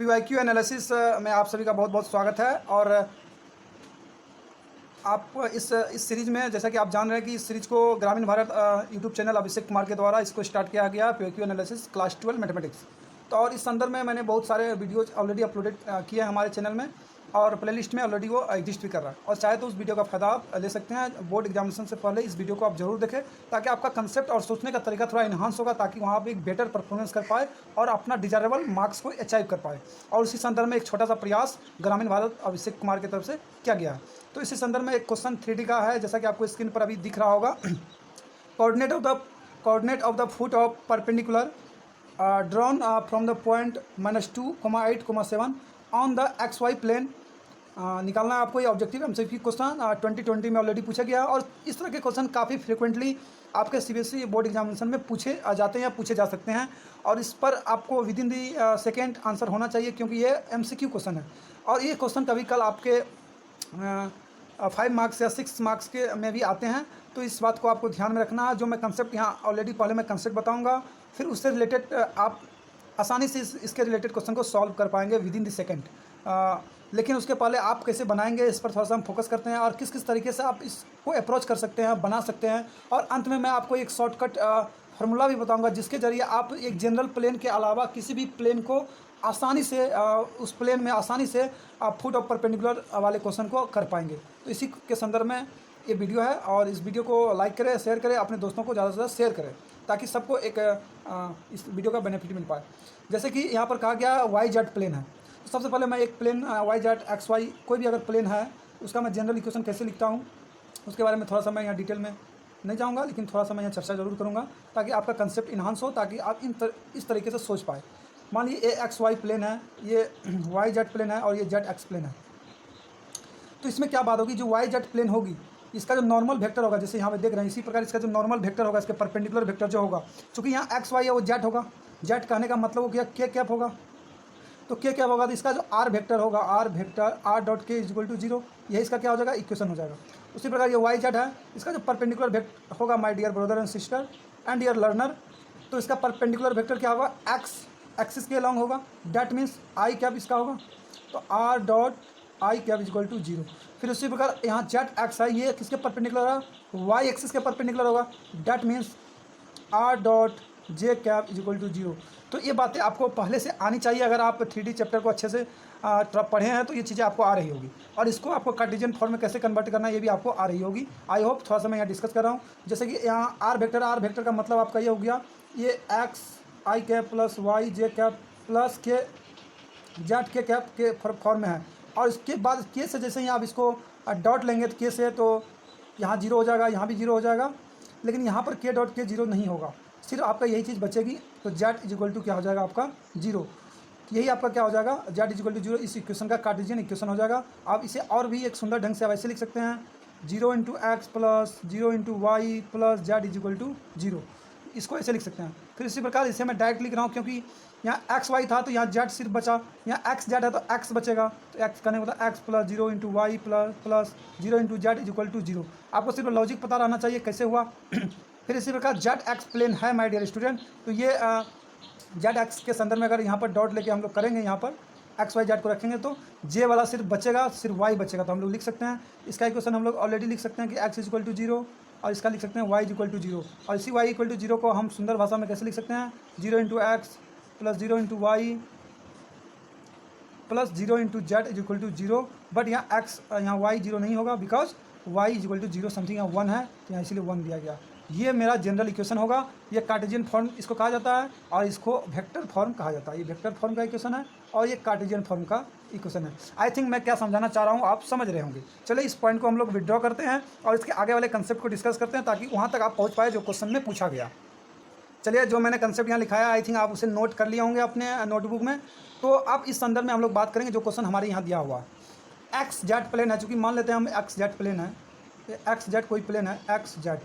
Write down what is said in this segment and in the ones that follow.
PYQ analysis में आप सभी का बहुत बहुत स्वागत है। और आप इस सीरीज़ में, जैसा कि आप जान रहे हैं कि इस सीरीज़ को ग्रामीण भारत यूट्यूब चैनल अभिषेक कुमार के द्वारा इसको स्टार्ट किया गया, पीवाईक्यू एनालिसिस क्लास 12 मैथमेटिक्स। तो और इस संदर्भ में मैंने बहुत सारे वीडियोज़ ऑलरेडी अपलोडेड किए हैं हमारे चैनल में, और प्लेलिस्ट में ऑलरेडी वो एग्जिस्ट भी कर रहा है। और चाहे तो उस वीडियो का फ़ायदा आप ले सकते हैं। बोर्ड एग्जामिनेशन से पहले इस वीडियो को आप जरूर देखें, ताकि आपका कंसेप्ट और सोचने का तरीका थोड़ा इन्हांस होगा, ताकि वहाँ आप एक बेटर परफॉर्मेंस कर पाए और अपना डिजायरेबल मार्क्स को अचीव कर पाए। और उसी संदर्भ में एक छोटा सा प्रयास ग्रामीण भारत अभिषेक कुमार की तरफ से किया गया है। तो इसी संदर्भ में एक क्वेश्चन 3D का है, जैसा कि आपको स्क्रीन पर अभी दिख रहा होगा। Coordinate of the foot of perpendicular drawn from the point -2, 8, 7 on the XY plane निकालना है आपको। ये ऑब्जेक्टिव एमसीक्यू क्वेश्चन 2020 में ऑलरेडी पूछा गया। और इस तरह के क्वेश्चन काफ़ी फ्रिक्वेंटली आपके CBSE बोर्ड एग्जामिनेशन में पूछे जाते हैं या पूछे जा सकते हैं। और इस पर आपको with in the second answer होना चाहिए, क्योंकि ये MCQ क्वेश्चन है। और ये क्वेश्चन कभी कल आपके 5 मार्क्स या 6 मार्क्स के में भी आते हैं। तो इस बात को आपको ध्यान में रखना है। जो मैं कंसेप्ट यहाँ ऑलरेडी पहले मैं कंसेप्ट बताऊँगा, फिर उससे रिलेटेड आप आसानी से इसके रिलेटेड क्वेश्चन को सॉल्व कर पाएंगे विद इन द सेकेंड। लेकिन उसके पहले आप कैसे बनाएंगे, इस पर थोड़ा सा हम फोकस करते हैं, और किस किस तरीके से आप इसको अप्रोच कर सकते हैं, बना सकते हैं। और अंत में मैं आपको एक शॉर्टकट फार्मूला भी बताऊंगा, जिसके जरिए आप एक जनरल प्लेन के अलावा किसी भी प्लेन को आसानी से उस प्लेन में आसानी से फुट ऑफ परपेंडिकुलर वाले क्वेश्चन को कर पाएंगे। तो इसी के संदर्भ में ये वीडियो है। और इस वीडियो को लाइक करें, शेयर करें, अपने दोस्तों को ज़्यादा से ज़्यादा शेयर करें, ताकि सबको एक इस वीडियो का बेनिफिट मिल पाए। जैसे कि यहाँ पर कहा गया YZ प्लेन है। तो सबसे पहले मैं एक प्लेन YZ XY कोई भी अगर प्लेन है, उसका मैं जनरल इक्वेशन कैसे लिखता हूँ उसके बारे में थोड़ा सा मैं यहाँ डिटेल में नहीं जाऊँगा, लेकिन थोड़ा सा मैं यहाँ चर्चा जरूर करूँगा, ताकि आपका कंसेप्ट इन्हांस हो, ताकि आप इस तरीके से सोच पाए। मान लीजिए AXY प्लेन है, ये YZ प्लेन है, और ये ZX प्लेन है। तो इसमें क्या बात होगी, जो YZ प्लेन होगी, इसका जो नॉर्मल वेक्टर होगा, जैसे यहाँ पे देख रहे हैं, इसी प्रकार इसका जो नॉर्मल वेक्टर होगा, इसके परपेंडिकुलर वेक्टर जो होगा, चूँकि यहाँ XY है वो Z होगा। Z कहने का मतलब हो गया K कैप होगा। तो K क्या होगा, तो इसका जो R वेक्टर होगा, R dot K is equal to 0, यही इसका क्या हो जाएगा, इक्वेशन हो जाएगा। उसी प्रकार ये YZ है, इसका जो परपेंडिकुलर वेक्टर होगा, my dear brother and sister and dear learner, तो इसका परपेंडिकुलर वेक्टर क्या होगा, X एक्सिस के अलॉन्ग होगा। डैट मीन्स I कैप इसका होगा, तो R dot I cap is equal to 0। फिर उसी प्रकार यहाँ ZX है, ये किसके परपेंडिकुलर है, Y एक्सिस के परपेंडिकुलर होगा। That means R dot J cap is equal to 0। तो ये बातें आपको पहले से आनी चाहिए। अगर आप 3D चैप्टर को अच्छे से पढ़े हैं तो ये चीज़ें आपको आ रही होगी, और इसको आपको कार्टेशियन फॉर्म में कैसे कन्वर्ट करना है ये भी आपको आ रही होगी। आई होप थोड़ा सा मैं यहाँ डिस्कस कर रहा हूँ। जैसे कि यहाँ R वेक्टर का मतलब आपका ये हो गया, ये X I cap plus Y J cap plus K Z K cap के फॉर्म में है। और इसके बाद K से जैसे ही आप इसको डॉट लेंगे तो K से तो यहाँ 0 हो जाएगा, यहाँ भी 0 हो जाएगा, लेकिन यहाँ पर K डॉट K 0 नहीं होगा, सिर्फ आपका यही चीज़ बचेगी। तो Z इज इक्वल टू क्या हो जाएगा आपका 0। यही आपका क्या हो जाएगा, Z इज इक्वल टू 0। इस इक्वेशन का कार्टेशियन इक्वेशन हो जाएगा। आप इसे और भी एक सुंदर ढंग से आप ऐसे लिख सकते हैं, 0 into x plus 0 into y plus Z is equal to 0। इसको ऐसे लिख सकते हैं। फिर इसी प्रकार इसे मैं डायरेक्ट लिख रहा हूँ, क्योंकि यहाँ XY था तो यहाँ Z सिर्फ बचा, यहाँ XZ है तो X बचेगा, तो X करने का X plus 0 into y plus 0 into Z is equal to 0। आपको सिर्फ लॉजिक पता रहना चाहिए कैसे हुआ। फिर इसी प्रकार ZX प्लेन है माय डियर स्टूडेंट, तो ये ZX के संदर्भ में अगर यहाँ पर डॉट लेके हम लोग करेंगे, यहाँ पर XYZ को रखेंगे तो J वाला सिर्फ बचेगा, सिर्फ Y बचेगा। तो हम लोग लिख सकते हैं इसका इक्वेशन हम लोग ऑलरेडी लिख सकते हैं कि X इज इक्वल टू 0, और इसका लिख सकते हैं Y इज इक्वल टू 0। और इसी Y इक्वल टू 0 को हम सुंदर भाषा में कैसे लिख सकते हैं, 0 into x plus 0 into y plus 0 into Z is equal to 0। But यहाँ Y 0 नहीं होगा, because Y is equal to 0 something यहाँ 1 है, तो यहाँ इसीलिए 1 दिया गया। ये मेरा जनरल इक्वेशन होगा। ये कार्टेशियन फॉर्म इसको कहा जाता है, और इसको वेक्टर फॉर्म कहा जाता है। ये वेक्टर फॉर्म का इक्वेशन है, और ये कार्टेशियन फॉर्म का इक्वेशन है। आई थिंक मैं क्या समझाना चाह रहा हूँ आप समझ रहे होंगे। चलिए इस पॉइंट को हम लोग विड्रॉ करते हैं, और इसके आगे वाले कंसेप्ट को डिस्कस करते हैं, ताकि वहाँ तक आप पहुँच पाए जो क्वेश्चन में पूछा गया। चलिए, जो मैंने कंसेप्ट यहाँ लिखाया, आई थिंक आप उसे नोट कर लिए होंगे अपने नोटबुक में। तो अब इस संदर्भ में हम लोग बात करेंगे जो क्वेश्चन हमारे यहाँ दिया हुआ है। XZ प्लेन है, चूँकि मान लेते हैं हम XZ प्लेन है, XZ कोई प्लेन है XZ,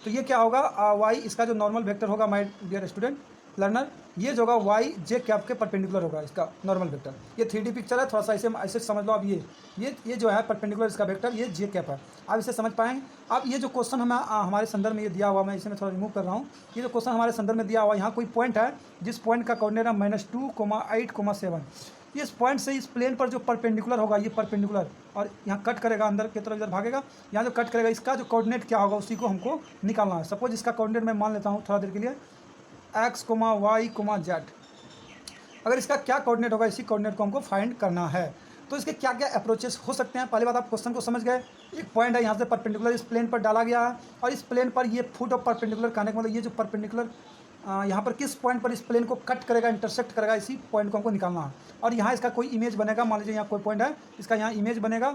तो ये क्या होगा, Y इसका जो नॉर्मल वेक्टर होगा माय डियर स्टूडेंट, लर्नर, ये जो होगा वाई जे कैप के परपेंडिकुलर होगा इसका नॉर्मल वेक्टर। ये 3D पिक्चर है, थोड़ा सा ऐसे समझ लो आप। ये जो है परपेंडिकुलर इसका वेक्टर, ये जे कैप है। आप इसे समझ पाएंगे। अब ये जो क्वेश्चन हमें हमारे संदर्भ में ये दिया हुआ, मैं इसे मैं थोड़ा रिमूव कर रहा हूँ। ये जो क्वेश्चन हमारे संदर्भ में दिया हुआ, यहाँ कोई पॉइंट है जिस पॉइंट का कोऑर्डिनेट है -2, 8, 7। इस पॉइंट से इस प्लेन पर जो परपेंडिकुलर होगा, ये परपेंडिकुलर, और यहाँ कट करेगा, अंदर की तरफ इधर भागेगा, यहाँ जो कट करेगा, इसका जो कोऑर्डिनेट क्या होगा उसी को हमको निकालना है। सपोज इसका कोऑर्डिनेट मैं मान लेता हूँ थोड़ा देर के लिए x, y, z। अगर इसका क्या कोऑर्डिनेट होगा, इसी कोऑर्डिनेट को हमको फाइंड करना है। तो इसके क्या क्या अप्रोचेस हो सकते हैं। पहली बात, आप क्वेश्चन को समझ गए। एक पॉइंट है यहाँ से परपेंडिकुलर इस प्लेन पर डाला गया है, और इस प्लेन पर ये फुट ऑफ परपेंडिकुलर कहने का मतलब ये जो परपेंडिकुलर यहाँ पर किस पॉइंट पर इस प्लेन को कट करेगा, इंटरसेक्ट करेगा, इसी पॉइंट को हमको निकालना है। और यहाँ इसका कोई इमेज बनेगा, मान लीजिए यहाँ कोई पॉइंट है, इसका यहाँ इमेज बनेगा,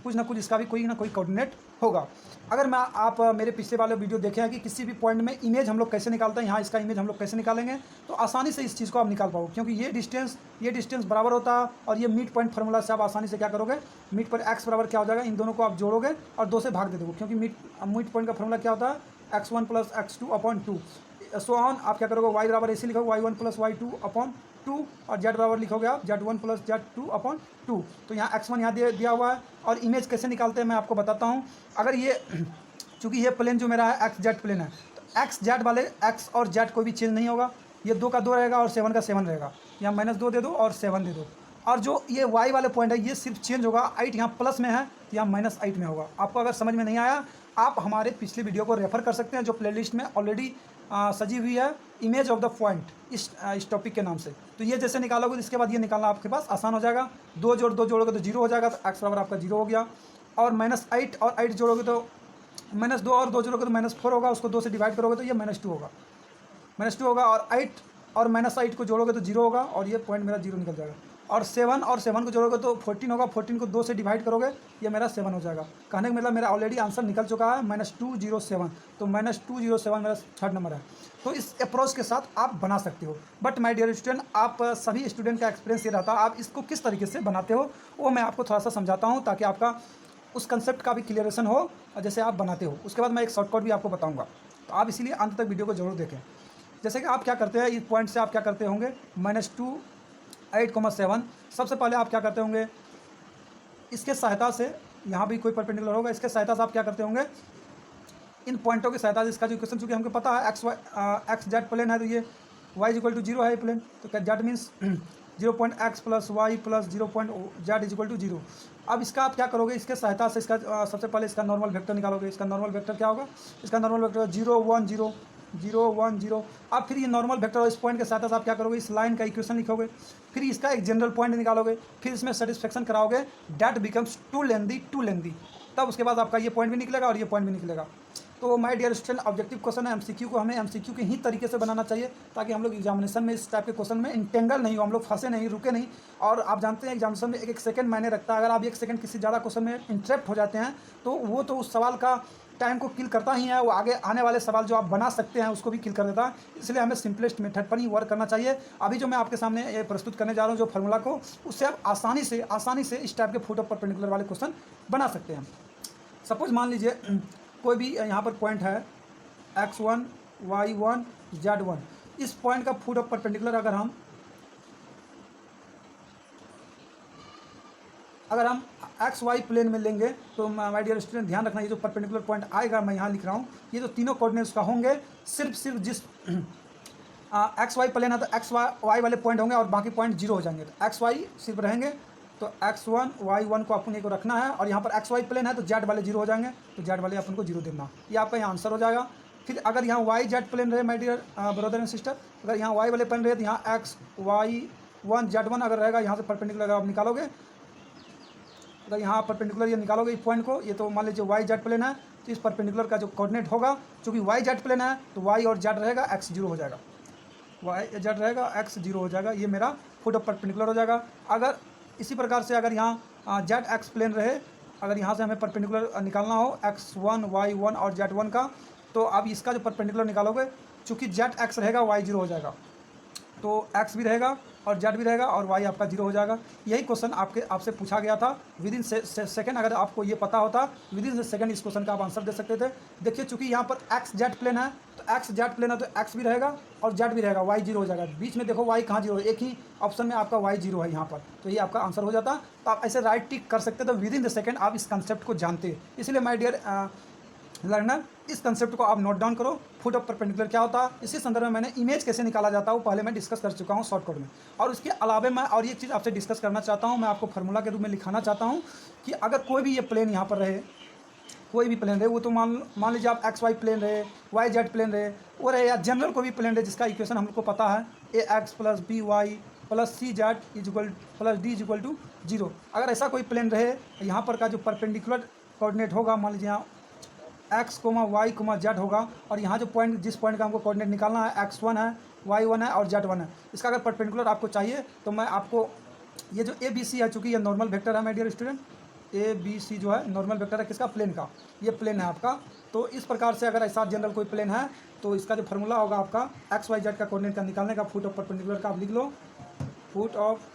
कुछ ना कुछ इसका भी कोई ना कोई कोऑर्डिनेट होगा। अगर मैं आप मेरे पिछले वाले वीडियो देखे हैं कि किसी भी पॉइंट में इमेज हम लोग कैसे निकालते हैं, यहाँ इसका इमेज हम लोग कैसे निकालेंगे, तो आसानी से इस चीज़ को आप निकाल पाओगे, क्योंकि ये डिस्टेंस बराबर होता है। और ये मिड पॉइंट फार्मूला से आप आसानी से क्या करोगे, मिड पॉइंट एक्स बराबर क्या हो जाएगा, इन दोनों को आप जोड़ोगे और 2 से भाग दे दोगे, क्योंकि मिड पॉइंट का फार्मूला क्या होता है, x1 + x2/2। सो ऑन आप क्या करोगे, y बराबर ऐसे लिखोगे y1 + y2/2, और z बराबर लिखोगे आप z1 + z2/2। तो यहाँ x1 यहाँ दिया हुआ है। और इमेज कैसे निकालते हैं मैं आपको बताता हूँ। अगर ये चूँकि ये प्लेन जो मेरा है XZ प्लेन है, तो XZ वाले x और z कोई भी चेंज नहीं होगा। ये 2 का 2 रहेगा और 7 का 7 रहेगा। यहाँ -2 दे दो और 7 दे दो। और जो ये y वाले पॉइंट है, ये सिर्फ चेंज होगा, 8 यहाँ प्लस में है तो यहाँ -8 में होगा। आपको अगर समझ में नहीं आया, आप हमारे पिछले वीडियो को रेफर कर सकते हैं, जो प्लेलिस्ट में ऑलरेडी सजी हुई है, इमेज ऑफ द पॉइंट, इस टॉपिक के नाम से। तो ये जैसे निकालोगे, इसके बाद ये निकालना आपके पास आसान हो जाएगा। 2 जोड़ 2 जोड़ोगे तो 0 हो जाएगा, तो x बराबर आपका 0 हो गया। और -8 और 8 जोड़ोगे तो -2 और 2 जोड़ोगे तो -4 होगा, उसको 2 से डिवाइड करोगे तो ये -2 होगा, -2 होगा। और 8 और -8 को जोड़ोगे तो 0 होगा, और ये पॉइंट मेरा 0 निकल जाएगा। और 7 और 7 को जोड़ोगे तो 14 होगा, 14 को 2 से डिवाइड करोगे, ये मेरा 7 हो जाएगा। कहने का मतलब मेरा ऑलरेडी आंसर निकल चुका है, -207। तो -207 मेरा 3rd नंबर है। तो इस अप्रोच के साथ आप बना सकते हो। बट माय डियर स्टूडेंट, आप सभी स्टूडेंट का एक्सपीरियंस ये रहता है, आप इसको किस तरीके से बनाते हो वो मैं आपको थोड़ा सा समझाता हूँ, ताकि आपका उस कंसेप्ट का भी क्लियरेशन हो और जैसे आप बनाते हो। उसके बाद मैं एक शॉर्टकट भी आपको बताऊँगा, तो आप इसीलिए अंत तक वीडियो को जरूर देखें। जैसे कि आप क्या करते हैं, इस पॉइंट से आप क्या करते होंगे, -2, 8, 7। सबसे पहले आप क्या करते होंगे, इसके सहायता से, यहाँ भी कोई परपेंडिकुलर होगा, इसके सहायता से आप क्या करते होंगे, इन पॉइंटों की सहायता से इसका जो इक्वेशन, चूँकि हमको पता है XZ प्लेन है, तो ये y = 0 है ये प्लेन, तो क्या z means 0.x + y + 0.z = 0। अब इसका आप क्या करोगे, इसके सहायता से इसका सबसे पहले इसका नॉर्मल वेक्टर निकालोगे। इसका नॉर्मल वेक्टर क्या होगा, इसका नॉर्मल वेक्टर 0, 1, 0, 0, 1, 0। अब फिर ये नॉर्मल वेक्टर और इस पॉइंट के साथ आप क्या करोगे, इस लाइन का इक्वेशन लिखोगे, फिर इसका एक जनरल पॉइंट निकालोगे, फिर इसमें सेटिस्फेक्शन कराओगे, डैट बिकम्स टू लेंदी। तब उसके बाद आपका ये पॉइंट भी निकलेगा और ये पॉइंट भी निकलेगा। तो my dear student, objective question है, MCQ को हमें MCQ के ही तरीके से बनाना चाहिए, ताकि हम लोग एग्जामिनेशन में इस टाइप के क्वेश्चन में इंटेंगल नहीं हो, हम लोग फंसे नहीं, रुके नहीं। और आप जानते हैं एग्जामिनेशन में 1-1 सेकंड मायने रखता है। अगर आप 1 सेकंड किसी ज़्यादा क्वेश्चन में इंटरेप्ट हो जाते हैं, तो वो तो उस सवाल का टाइम को किल करता ही है, वो आगे आने वाले सवाल जो आप बना सकते हैं उसको भी किल कर देता है। इसलिए हमें सिंपलेस्ट मेथड पर ही वर्क करना चाहिए। अभी जो मैं आपके सामने ये प्रस्तुत करने जा रहा हूँ, जो फार्मूला को, उससे आप आसानी से इस टाइप के फुट ऑफ परपेंडिकुलर वाले क्वेश्चन बना सकते हैं। सपोज मान लीजिए कोई भी यहाँ पर पॉइंट है x1, y1, z1। इस पॉइंट का फुट ऑफ परपेंडिकुलर अगर हम XY प्लेन में लेंगे, तो माय डियर स्टूडेंट ध्यान रखना, ये जो परपेंडिकुलर पॉइंट आएगा, मैं यहाँ लिख रहा हूँ, ये जो तीनों कोऑर्डिनेट्स का होंगे, सिर्फ जिस XY प्लेन है तो XY वाले पॉइंट होंगे और बाकी पॉइंट 0 हो जाएंगे। तो XY सिर्फ रहेंगे, तो x1, y1 को अपन को रखना है, और यहाँ पर XY प्लेन है तो z वाले 0 हो जाएंगे, तो z वाले अपन को 0 देना। ये आपका यहाँ आंसर हो जाएगा। फिर अगर यहाँ YZ प्लेन रहे my dear brother and sister, अगर यहाँ y वाले प्लेन रहे तो यहाँ XY1, Z1 अगर रहेगा, यहाँ से परपेंडिकुलर अगर आप निकालोगे, अगर यहाँ परपेंडिकुलर ये निकालोगे इस पॉइंट को, ये तो मान लीजिए YZ प्लेन है, तो इस परपेंडिकुलर का जो कोऑर्डिनेट होगा, चूँकि YZ प्लेन है तो y और z रहेगा, x 0 हो जाएगा, YZ रहेगा, x 0 हो जाएगा। ये मेरा फुट ऑफ परपेंडिकुलर हो जाएगा। अगर इसी प्रकार से अगर यहाँ ZX प्लेन रहे, अगर यहाँ से हमें परपेंडिकुलर निकालना हो x1, y1 और z1 का, तो अब इसका जो परपेंडिकुलर निकालोगे, चूँकि ZX रहेगा, y 0 हो जाएगा, तो x भी रहेगा और जेड भी रहेगा और वाई आपका 0 हो जाएगा। यही क्वेश्चन आपसे पूछा गया था विद इन सेकेंड। अगर आपको ये पता होता विद इन सेकेंड इस क्वेश्चन का आप आंसर दे सकते थे। देखिए चूंकि यहाँ पर एक्स जेड प्लेन है तो एक्स जेड प्लेन है तो एक्स भी रहेगा और जेड भी रहेगा, वाई 0 हो जाएगा। बीच में देखो वाई कहाँ 0 है, एक ही ऑप्शन में आपका वाई 0 है यहाँ पर, तो ये आपका आंसर हो जाता। तो आप ऐसे राइट टिक कर सकते तो विद इन द सेकेंड आप इस कंसेप्ट को जानते। इसलिए माय डियर लर्नर, इस कंसेप्ट को आप नोट डाउन करो। फुट ऑफ परपेंडिकुलर क्या होता है, इसी संदर्भ में मैंने इमेज कैसे निकाला जाता है वो पहले मैं डिस्कस कर चुका हूँ शॉर्टकट में। और उसके अलावा मैं और एक चीज़ आपसे डिस्कस करना चाहता हूँ, मैं आपको फार्मूला के रूप में लिखाना चाहता हूँ कि अगर कोई भी ये प्लेन यहाँ पर रहे, कोई भी प्लेन रहे, वो तो मान लीजिए आप एक्स वाई प्लेन रहे, वाई जेड प्लेन रहे, वो रहे, या जनरल कोई भी प्लेन रहे जिसका इक्वेशन हम लोग को पता है A X plus B Y plus C Z equal plus D equal to 0। अगर ऐसा कोई प्लेन रहे, यहाँ पर का जो परपेंडिकुलर कोऑर्डिनेट होगा, मान लीजिए यहाँ x comma y comma z होगा, और यहाँ जो पॉइंट जिस पॉइंट का हमको कोऑर्डिनेट निकालना है x1 है, y1 है और z1 है, इसका अगर परपेंडिकुलर आपको चाहिए तो मैं आपको ये जो ABC है, चूँकि ये नॉर्मल वेक्टर है माय डियर स्टूडेंट, ABC जो है नॉर्मल वेक्टर है किसका, प्लेन का, ये प्लेन है आपका। तो इस प्रकार से अगर ऐसा जनरल कोई प्लेन है तो इसका जो फार्मूला होगा आपका XYZ का कोऑर्डिनेट का निकालने का, फुट ऑफ परपेंडिकुलर का आप लिख लो। फुट ऑफ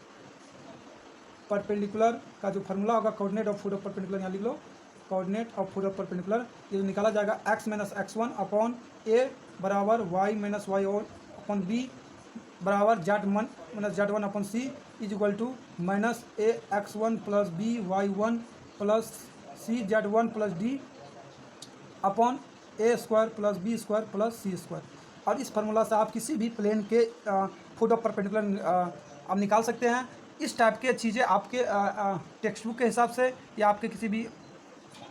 परपेंडिकुलर का जो फार्मूला होगा, coordinate of foot of perpendicular यहाँ लिख लो, coordinate of foot of perpendicular, ये निकाला जाएगा x minus x1 upon a बराबर y माइनस y और अपॉन b बराबर z1 minus z1 upon c is equal to minus a x1 plus b y1 plus c z1 plus d upon a square plus b square plus c square. और इस formula से आप किसी भी plane के foot of perpendicular आप निकाल सकते हैं। इस टाइप के चीज़ें आपके टेक्स्ट बुक के हिसाब से या आपके किसी भी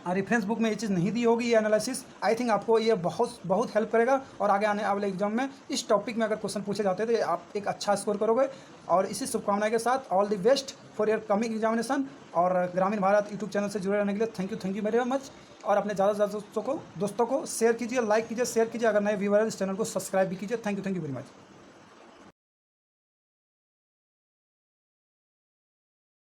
रेफरेंस बुक में ये चीज़ नहीं दी होगी, ये एनालिसिस। आई थिंक आपको ये बहुत हेल्प करेगा और आगे आने वाले एग्जाम में इस टॉपिक में अगर क्वेश्चन पूछे जाते हैं तो आप एक अच्छा स्कोर करोगे। और इसी शुभकामनाएं के साथ all the best for your coming examination. और ग्रामीण भारत यूट्यूब चैनल से जुड़े रहने के लिए थैंक यू वेरी मच। और अपने ज़्यादा से ज़्यादा दोस्तों को शेयर कीजिए, लाइक कीजिए, शेयर कीजिए। अगर नए व्यूअर इस चैनल को सब्सक्राइब भी कीजिए। Thank you very much.